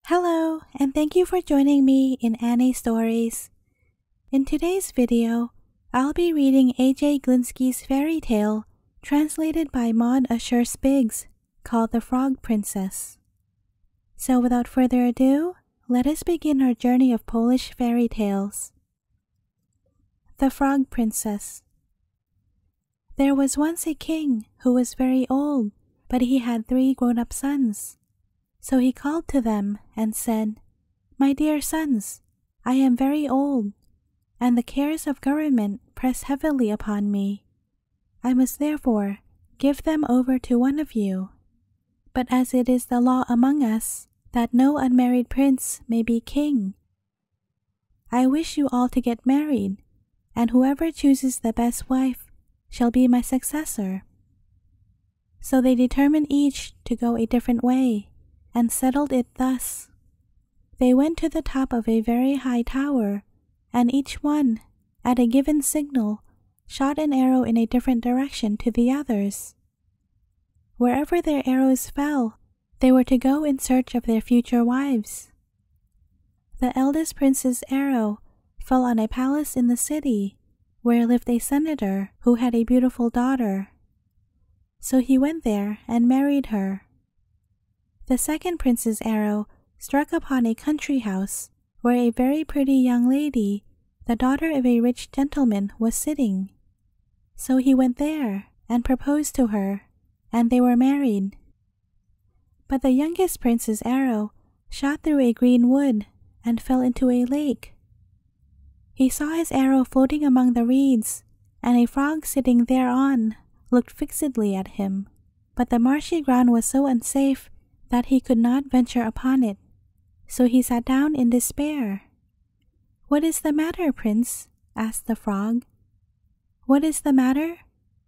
Hello, and thank you for joining me in Anny Stories. In today's video, I'll be reading A.J. Glinsky's fairy tale, translated by Maud Asher Spiggs, called The Frog Princess. So without further ado, let us begin our journey of Polish fairy tales. The Frog Princess. There was once a king who was very old, but he had 3 grown-up sons. So he called to them and said, "My dear sons, I am very old, and the cares of government press heavily upon me. I must therefore give them over to one of you. But as it is the law among us that no unmarried prince may be king, I wish you all to get married, and whoever chooses the best wife shall be my successor." So they determined each to go a different way, and settled it thus. They went to the top of a very high tower, and each one, at a given signal, shot an arrow in a different direction to the others. Wherever their arrows fell, they were to go in search of their future wives. The eldest prince's arrow fell on a palace in the city, where lived a senator who had a beautiful daughter. So he went there and married her. The second prince's arrow struck upon a country house where a very pretty young lady, the daughter of a rich gentleman, was sitting. So he went there and proposed to her, and they were married. But the youngest prince's arrow shot through a green wood and fell into a lake. He saw his arrow floating among the reeds, and a frog sitting thereon looked fixedly at him. But the marshy ground was so unsafe that he could not venture upon it, so he sat down in despair. "What is the matter, Prince?" asked the frog. "What is the matter?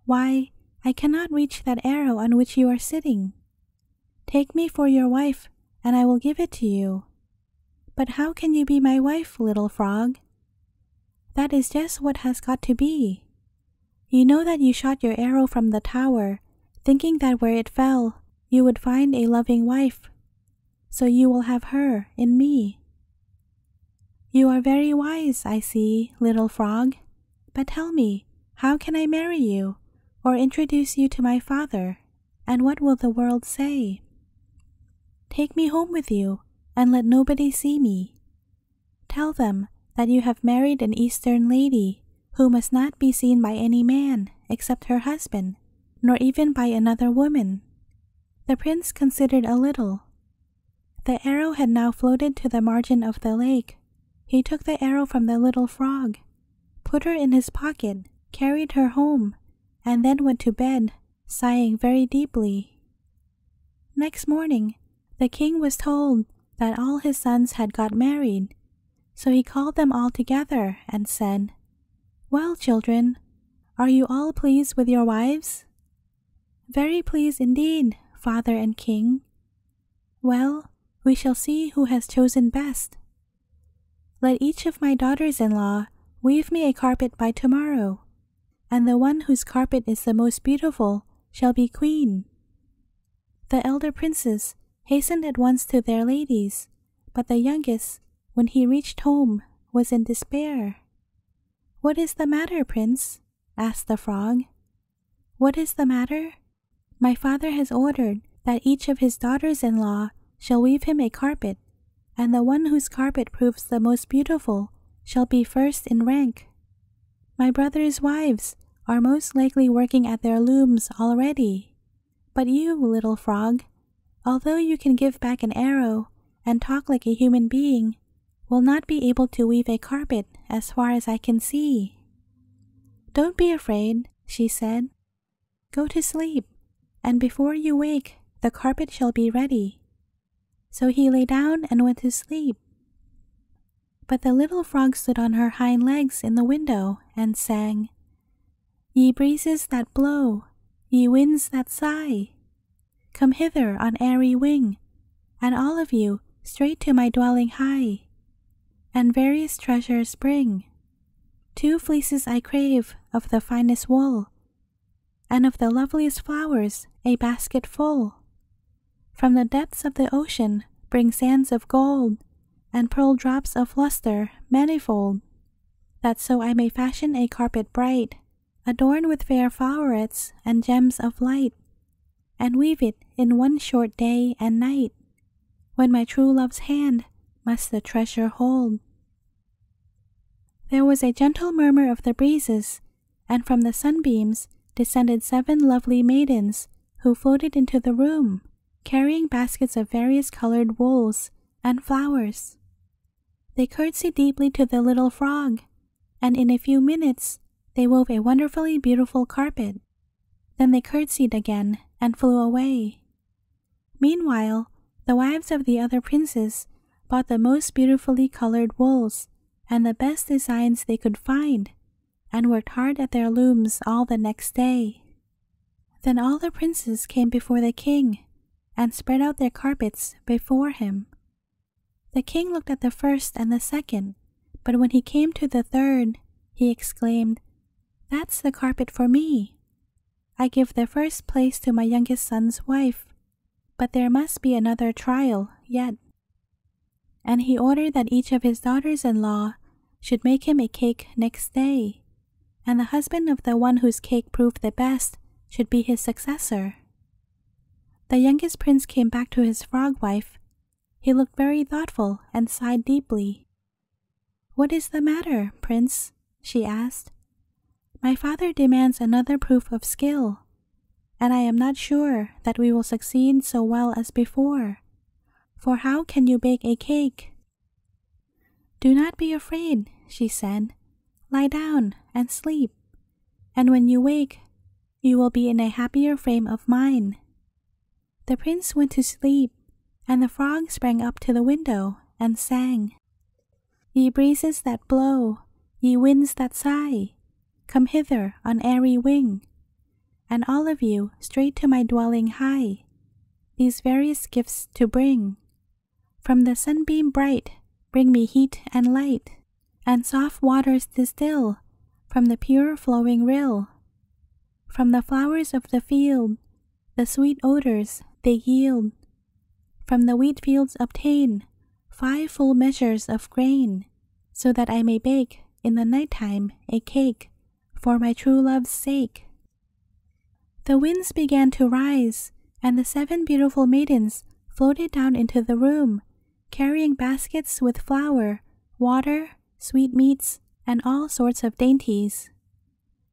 Why, I cannot reach that arrow on which you are sitting. Take me for your wife, and I will give it to you." "But how can you be my wife, little frog?" "That is just what has got to be. You know that you shot your arrow from the tower, thinking that where it fell, you would find a loving wife, so you will have her in me." "You are very wise, I see, little frog. But tell me, how can I marry you, or introduce you to my father, and what will the world say?" "Take me home with you, and let nobody see me. Tell them that you have married an Eastern lady, who must not be seen by any man except her husband, nor even by another woman." The prince considered a little. The arrow had now floated to the margin of the lake. He took the arrow from the little frog, put her in his pocket, carried her home, and then went to bed, sighing very deeply. Next morning, the king was told that all his sons had got married, so he called them all together and said, "Well, children, are you all pleased with your wives?" "Very pleased indeed, Father and King." "Well, we shall see who has chosen best. Let each of my daughters-in-law weave me a carpet by tomorrow, and the one whose carpet is the most beautiful shall be queen." The elder princes hastened at once to their ladies, but the youngest, when he reached home, was in despair. "What is the matter, Prince?" asked the frog. "What is the matter? My father has ordered that each of his daughters-in-law shall weave him a carpet, and the one whose carpet proves the most beautiful shall be first in rank. My brother's wives are most likely working at their looms already, but you, little frog, although you can give back an arrow and talk like a human being, will not be able to weave a carpet as far as I can see." "Don't be afraid," she said. "Go to sleep, and before you wake, the carpet shall be ready." So he lay down and went to sleep. But the little frog stood on her hind legs in the window and sang, "Ye breezes that blow, ye winds that sigh, come hither on airy wing, and all of you straight to my dwelling hie, and various treasures bring. 2 fleeces I crave of the finest wool, and of the loveliest flowers a basket full. From the depths of the ocean bring sands of gold, and pearl drops of lustre manifold, that so I may fashion a carpet bright, adorned with fair flowerets and gems of light, and weave it in one short day and night, when my true love's hand must the treasure hold. There was a gentle murmur of the breezes, and from the sunbeams descended 7 lovely maidens, who floated into the room, carrying baskets of various colored wools and flowers. They curtsied deeply to the little frog, and in a few minutes they wove a wonderfully beautiful carpet. Then they curtsied again and flew away. Meanwhile, the wives of the other princes bought the most beautifully colored wools and the best designs they could find, and worked hard at their looms all the next day. Then all the princes came before the king, and spread out their carpets before him. The king looked at the first and the second, but when he came to the third, he exclaimed, "That's the carpet for me. I give the first place to my youngest son's wife, but there must be another trial yet." And he ordered that each of his daughters-in-law should make him a cake next day, and the husband of the one whose cake proved the best should be his successor. The youngest prince came back to his frog wife. He looked very thoughtful and sighed deeply. "What is the matter, prince?" she asked. "My father demands another proof of skill, and I am not sure that we will succeed so well as before. For how can you bake a cake?" "Do not be afraid," she said. "Lie down and sleep, and when you wake, you will be in a happier frame of mind." The prince went to sleep, and the frog sprang up to the window and sang, "Ye breezes that blow, ye winds that sigh, come hither on airy wing, and all of you straight to my dwelling hie, these various gifts to bring. From the sunbeam bright bring me heat and light, and soft waters distill from the pure flowing rill. From the flowers of the field the sweet odors they yield. From the wheat fields obtain 5 full measures of grain, so that I may bake in the night time a cake for my true love's sake." The winds began to rise, and the 7 beautiful maidens floated down into the room, carrying baskets with flour, water, sweetmeats, and all sorts of dainties.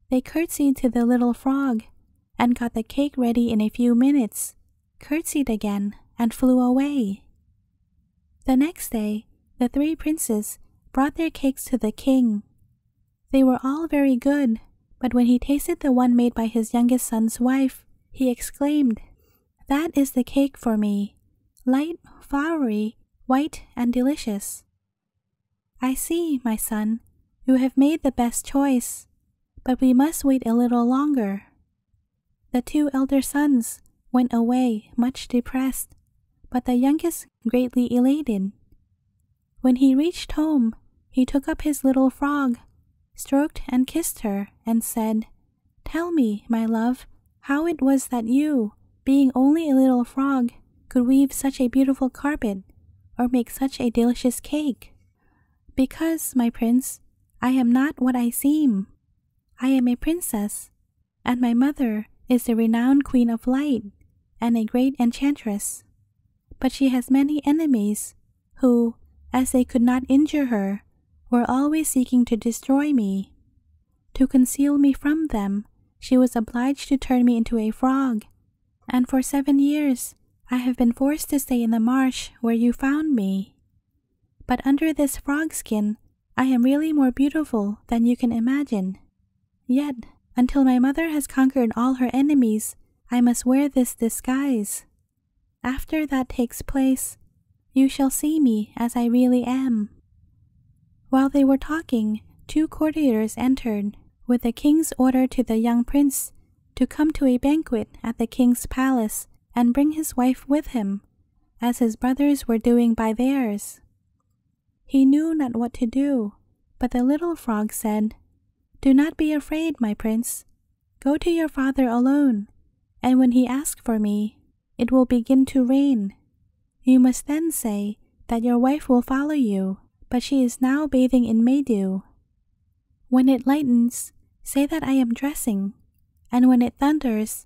They curtsied to the little frog, and got the cake ready in a few minutes, curtsied again, and flew away. The next day, the 3 princes brought their cakes to the king. They were all very good, but when he tasted the one made by his youngest son's wife, he exclaimed, "That is the cake for me, light, floury, white, and delicious." "I see, my son, you have made the best choice, but we must wait a little longer." The 2 elder sons went away much depressed, but the youngest greatly elated. When he reached home, he took up his little frog, stroked and kissed her, and said, "Tell me, my love, how it was that you, being only a little frog, could weave such a beautiful carpet, or make such a delicious cake." "Because, my prince, I am not what I seem. I am a princess, and my mother is the renowned Queen of Light, and a great enchantress. But she has many enemies, who, as they could not injure her, were always seeking to destroy me. To conceal me from them, she was obliged to turn me into a frog, and for 7 years I have been forced to stay in the marsh where you found me. But under this frog skin, I am really more beautiful than you can imagine. Yet, until my mother has conquered all her enemies, I must wear this disguise. After that takes place, you shall see me as I really am." While they were talking, 2 courtiers entered, with the king's order to the young prince to come to a banquet at the king's palace and bring his wife with him, as his brothers were doing by theirs. He knew not what to do, but the little frog said, "Do not be afraid, my prince. Go to your father alone, and when he asks for me, it will begin to rain. You must then say that your wife will follow you, but she is now bathing in Maydew. When it lightens, say that I am dressing, and when it thunders,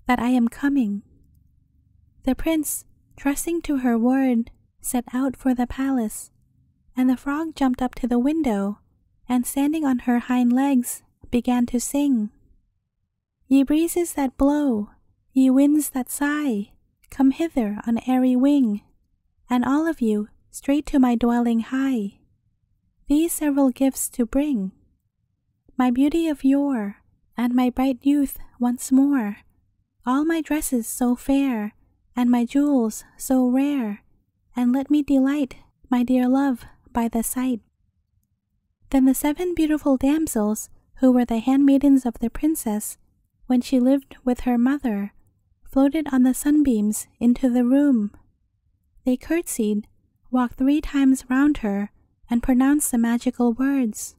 that I am coming." The prince, trusting to her word, set out for the palace, and the frog jumped up to the window, and standing on her hind legs, began to sing. "Ye breezes that blow, ye winds that sigh, come hither on airy wing, and all of you straight to my dwelling high, these several gifts to bring. My beauty of yore, and my bright youth once more, all my dresses so fair, and my jewels so rare, and let me delight my dear love by the sight." Then the 7 beautiful damsels, who were the handmaidens of the princess, when she lived with her mother, floated on the sunbeams into the room. They curtsied, walked 3 times round her, and pronounced the magical words.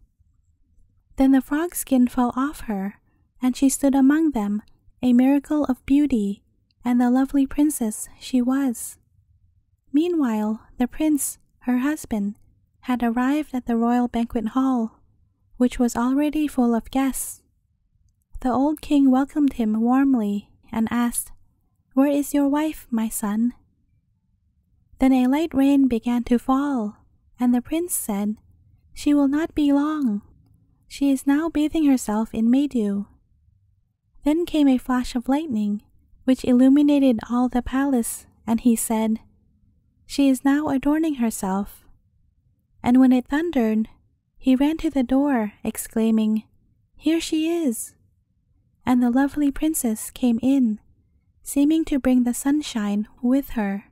Then the frog skin fell off her, and she stood among them, a miracle of beauty, and the lovely princess she was. Meanwhile, the prince, her husband, had arrived at the royal banquet hall, which was already full of guests. The old king welcomed him warmly and asked, "Where is your wife, my son?" Then a light rain began to fall, and the prince said, "She will not be long. She is now bathing herself in Maydew." Then came a flash of lightning, which illuminated all the palace, and he said, "She is now adorning herself." And when it thundered, he ran to the door, exclaiming, "Here she is!" And the lovely princess came in, seeming to bring the sunshine with her.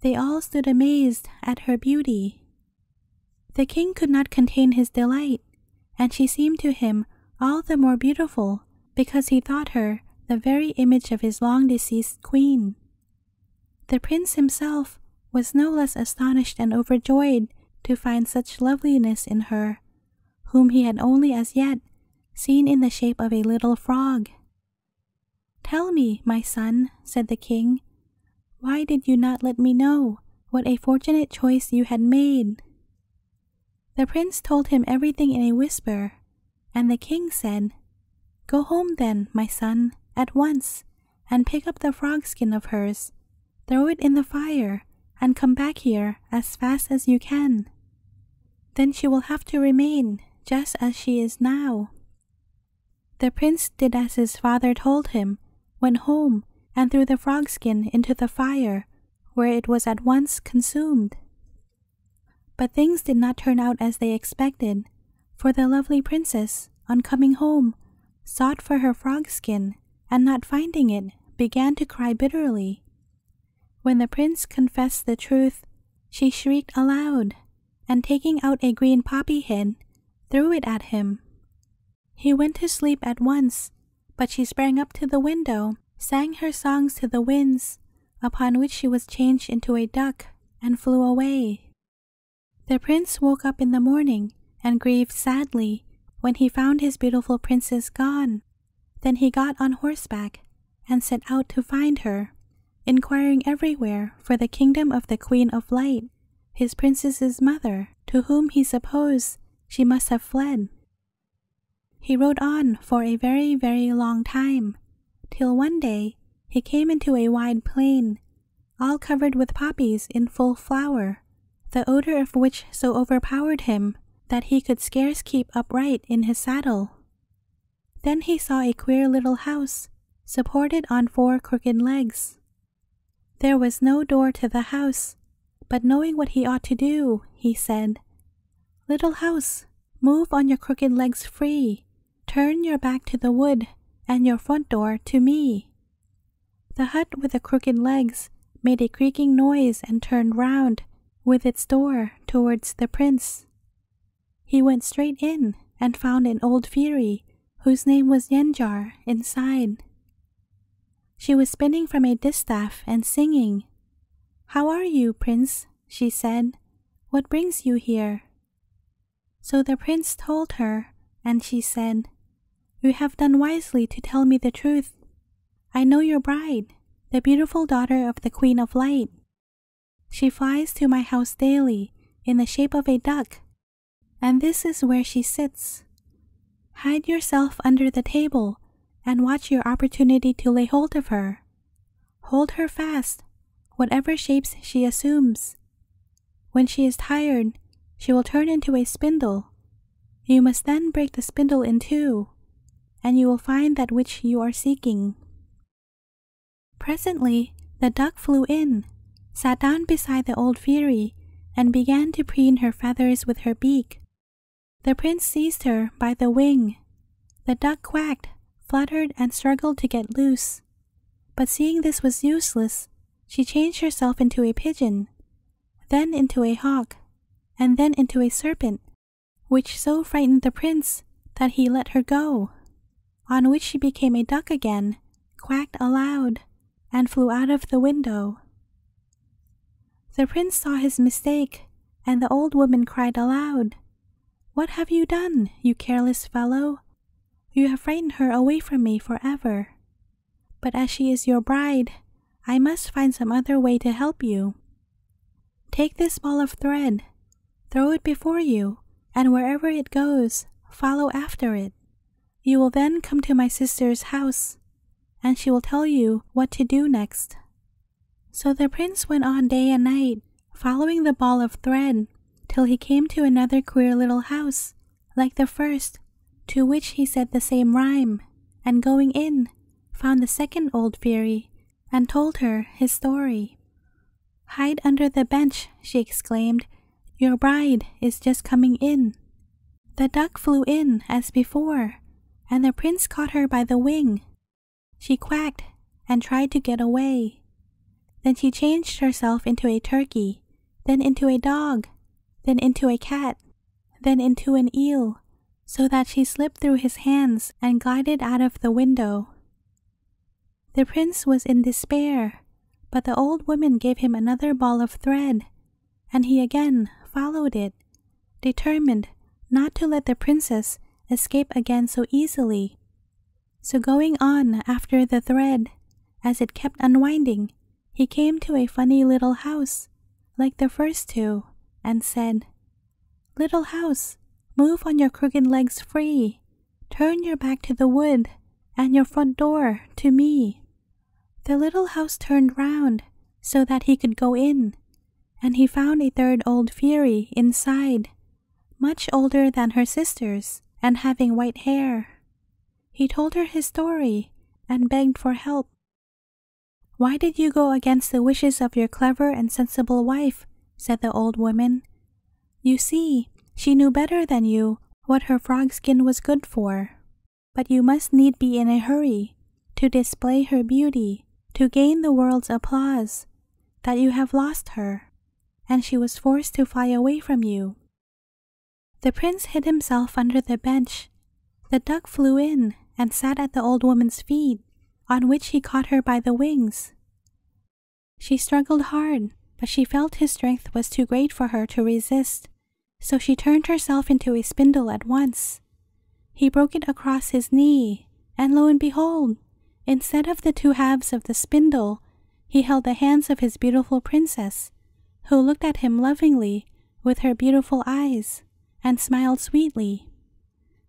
They all stood amazed at her beauty. The king could not contain his delight, and she seemed to him all the more beautiful because he thought her the very image of his long-deceased queen. The prince himself was no less astonished and overjoyed to find such loveliness in her, whom he had only as yet seen in the shape of a little frog. "Tell me, my son," said the king, "why did you not let me know what a fortunate choice you had made?" The prince told him everything in a whisper, and the king said, "Go home then, my son, at once, and pick up the frog skin of hers, throw it in the fire, and come back here as fast as you can. Then she will have to remain just as she is now." The prince did as his father told him, went home, and threw the frog skin into the fire, where it was at once consumed. But things did not turn out as they expected, for the lovely princess, on coming home, sought for her frog skin, and not finding it, began to cry bitterly. When the prince confessed the truth, she shrieked aloud, and taking out a green poppy head, threw it at him. He went to sleep at once, but she sprang up to the window, sang her songs to the winds, upon which she was changed into a duck, and flew away. The prince woke up in the morning, and grieved sadly when he found his beautiful princess gone. Then he got on horseback, and set out to find her, inquiring everywhere for the kingdom of the Queen of Light, his princess's mother, to whom he supposed she must have fled. He rode on for a very, very long time, till one day he came into a wide plain, all covered with poppies in full flower, the odor of which so overpowered him that he could scarce keep upright in his saddle. Then he saw a queer little house, supported on 4 crooked legs. There was no door to the house, but knowing what he ought to do, he said, "Little house, move on your crooked legs free, turn your back to the wood, and your front door to me." The hut with the crooked legs made a creaking noise and turned round, with its door towards the prince. He went straight in, and found an old fury, whose name was Yenjar, inside. She was spinning from a distaff and singing. "How are you, prince?" she said. "What brings you here?" So the prince told her, and she said, "You have done wisely to tell me the truth. I know your bride, the beautiful daughter of the Queen of Light." She flies to my house daily in the shape of a duck, and this is where she sits. Hide yourself under the table and watch your opportunity to lay hold of her. Hold her fast, whatever shapes she assumes. When she is tired, she will turn into a spindle. You must then break the spindle in two, and you will find that which you are seeking." Presently, the duck flew in, sat down beside the old fairy, and began to preen her feathers with her beak. The prince seized her by the wing. The duck quacked, fluttered, and struggled to get loose. But seeing this was useless, she changed herself into a pigeon, then into a hawk, and then into a serpent, which so frightened the prince that he let her go, on which she became a duck again, quacked aloud, and flew out of the window. The prince saw his mistake, and the old woman cried aloud, "What have you done, you careless fellow? You have frightened her away from me forever. But as she is your bride, I must find some other way to help you. Take this ball of thread, throw it before you, and wherever it goes, follow after it. You will then come to my sister's house, and she will tell you what to do next." So the prince went on day and night, following the ball of thread, till he came to another queer little house, like the first, to which he said the same rhyme, and going in, found the second old fairy, and told her his story. "Hide under the bench," she exclaimed, "your bride is just coming in." The duck flew in as before, and the prince caught her by the wing. She quacked and tried to get away. Then she changed herself into a turkey, then into a dog, then into a cat, then into an eel, so that she slipped through his hands and glided out of the window. The prince was in despair, but the old woman gave him another ball of thread, and he again followed it, determined not to let the princess escape again so easily. So going on after the thread, as it kept unwinding, he came to a funny little house, like the first two, and said, "Little house, move on your crooked legs free, turn your back to the wood, and your front door to me." The little house turned round, so that he could go in, and he found a third old fairy inside, much older than her sisters, and having white hair. He told her his story, and begged for help. "Why did you go against the wishes of your clever and sensible wife?" said the old woman. "You see, she knew better than you what her frog skin was good for. But you must need be in a hurry to display her beauty, to gain the world's applause, that you have lost her, and she was forced to fly away from you." The prince hid himself under the bench. The duck flew in and sat at the old woman's feet, on which he caught her by the wings. She struggled hard, but she felt his strength was too great for her to resist, so she turned herself into a spindle at once. He broke it across his knee, and lo and behold, instead of the two halves of the spindle, he held the hands of his beautiful princess, who looked at him lovingly with her beautiful eyes, and smiled sweetly.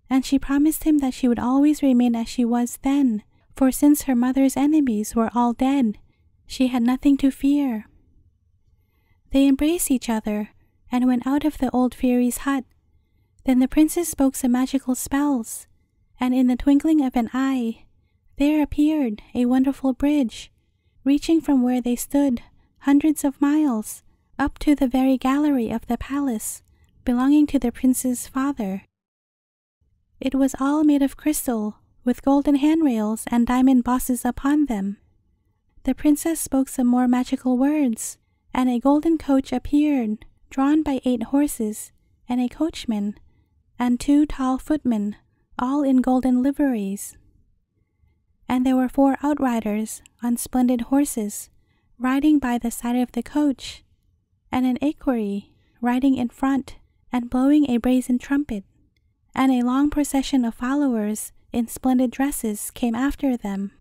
And she promised him that she would always remain as she was then, for since her mother's enemies were all dead, she had nothing to fear. They embraced each other, and went out of the old fairy's hut. Then the princess spoke some magical spells, and in the twinkling of an eye, there appeared a wonderful bridge, reaching from where they stood hundreds of miles, up to the very gallery of the palace, belonging to the prince's father. It was all made of crystal, with golden handrails and diamond bosses upon them. The princess spoke some more magical words, and a golden coach appeared, drawn by 8 horses, and a coachman, and 2 tall footmen, all in golden liveries. And there were 4 outriders on splendid horses, riding by the side of the coach, and an equerry riding in front and blowing a brazen trumpet, and a long procession of followers in splendid dresses came after them.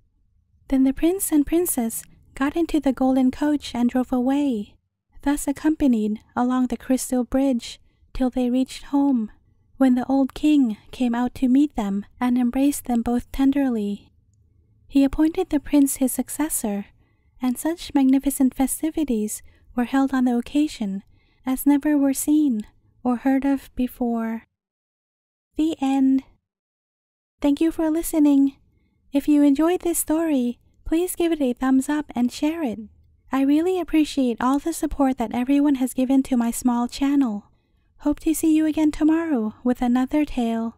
Then the prince and princess got into the golden coach and drove away. thus accompanied along the crystal bridge till they reached home, when the old king came out to meet them and embraced them both tenderly. He appointed the prince his successor, and such magnificent festivities were held on the occasion as never were seen or heard of before. The end. Thank you for listening. If you enjoyed this story, please give it a thumbs up and share it. I really appreciate all the support that everyone has given to my small channel. Hope to see you again tomorrow with another tale.